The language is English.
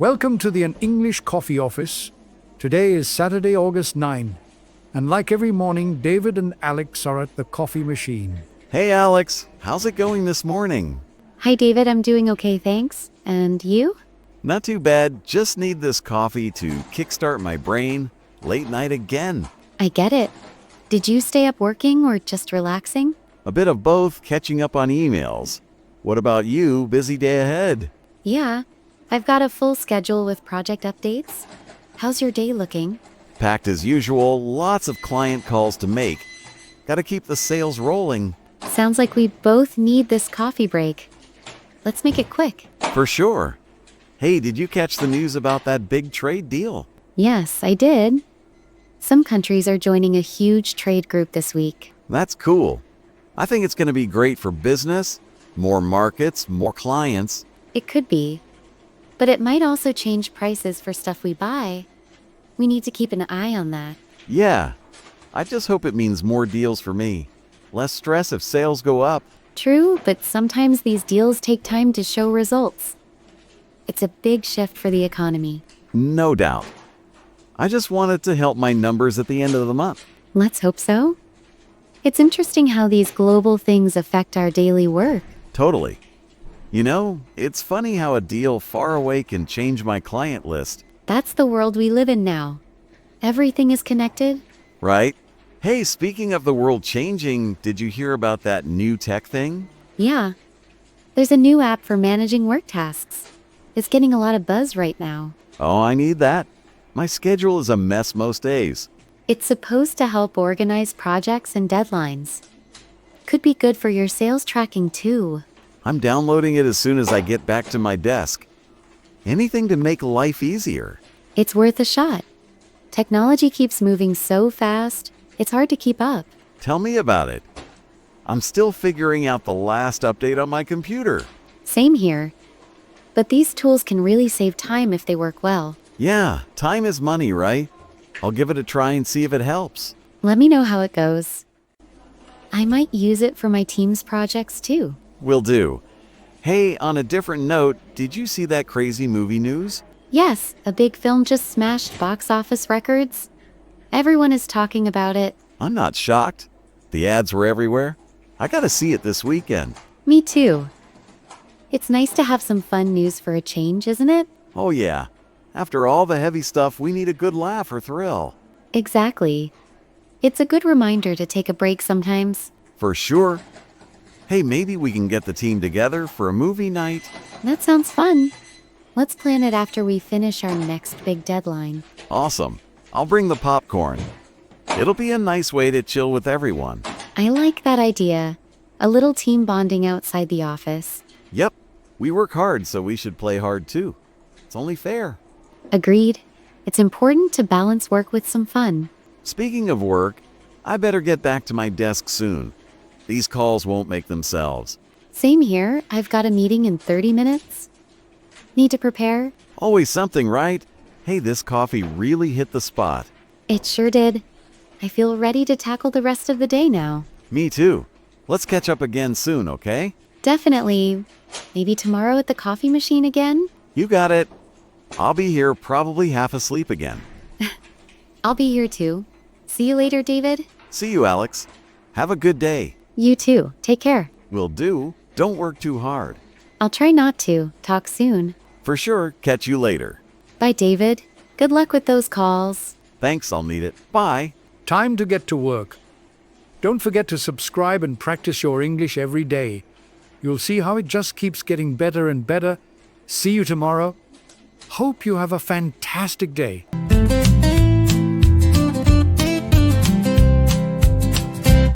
Welcome to the English Coffee Office. Today is Saturday, August 9, and like every morning, David and Alex are at the coffee machine. Hey Alex, how's it going this morning? Hi David, I'm doing okay, thanks. And you? Not too bad, just need this coffee to kickstart my brain. Late night again. I get it. Did you stay up working or just relaxing? A bit of both, catching up on emails. What about you? Busy day ahead. Yeah, I've got a full schedule with project updates. How's your day looking? Packed as usual, lots of client calls to make. Gotta keep the sales rolling. Sounds like we both need this coffee break. Let's make it quick. For sure. Hey, did you catch the news about that big trade deal? Yes, I did. Some countries are joining a huge trade group this week. That's cool. I think it's gonna be great for business, more markets, more clients. It could be. But it might also change prices for stuff we buy. We need to keep an eye on that. Yeah, I just hope it means more deals for me. Less stress if sales go up. True, but sometimes these deals take time to show results. It's a big shift for the economy. No doubt. I just wanted to help my numbers at the end of the month. Let's hope so. It's interesting how these global things affect our daily work. Totally. You know, it's funny how a deal far away can change my client list. That's the world we live in now. Everything is connected. Right? Hey, speaking of the world changing, did you hear about that new tech thing? Yeah. There's a new app for managing work tasks. It's getting a lot of buzz right now. Oh, I need that. My schedule is a mess most days. It's supposed to help organize projects and deadlines. Could be good for your sales tracking too. I'm downloading it as soon as I get back to my desk. Anything to make life easier. It's worth a shot. Technology keeps moving so fast, it's hard to keep up. Tell me about it. I'm still figuring out the last update on my computer. Same here. But these tools can really save time if they work well. Yeah, time is money, right? I'll give it a try and see if it helps. Let me know how it goes. I might use it for my team's projects too. Will do. Hey, on a different note, did you see that crazy movie news? Yes, a big film just smashed box office records. Everyone is talking about it. I'm not shocked. The ads were everywhere. I gotta see it this weekend. Me too. It's nice to have some fun news for a change, isn't it? Oh yeah. After all the heavy stuff, we need a good laugh or thrill. Exactly. It's a good reminder to take a break sometimes. For sure. Hey, maybe we can get the team together for a movie night. That sounds fun. Let's plan it after we finish our next big deadline. Awesome. I'll bring the popcorn. It'll be a nice way to chill with everyone. I like that idea. A little team bonding outside the office. Yep. We work hard, so we should play hard too. It's only fair. Agreed. It's important to balance work with some fun. Speaking of work, I better get back to my desk soon. These calls won't make themselves. Same here. I've got a meeting in 30 minutes. Need to prepare? Always something, right? Hey, this coffee really hit the spot. It sure did. I feel ready to tackle the rest of the day now. Me too. Let's catch up again soon, okay? Definitely. Maybe tomorrow at the coffee machine again? You got it. I'll be here probably half asleep again. I'll be here too. See you later, David. See you, Alex. Have a good day. You too. Take care. Will do. Don't work too hard. I'll try not to. Talk soon. For sure. Catch you later. Bye, David. Good luck with those calls. Thanks, I'll need it. Bye. Time to get to work. Don't forget to subscribe and practice your English every day. You'll see how it just keeps getting better and better. See you tomorrow. Hope you have a fantastic day.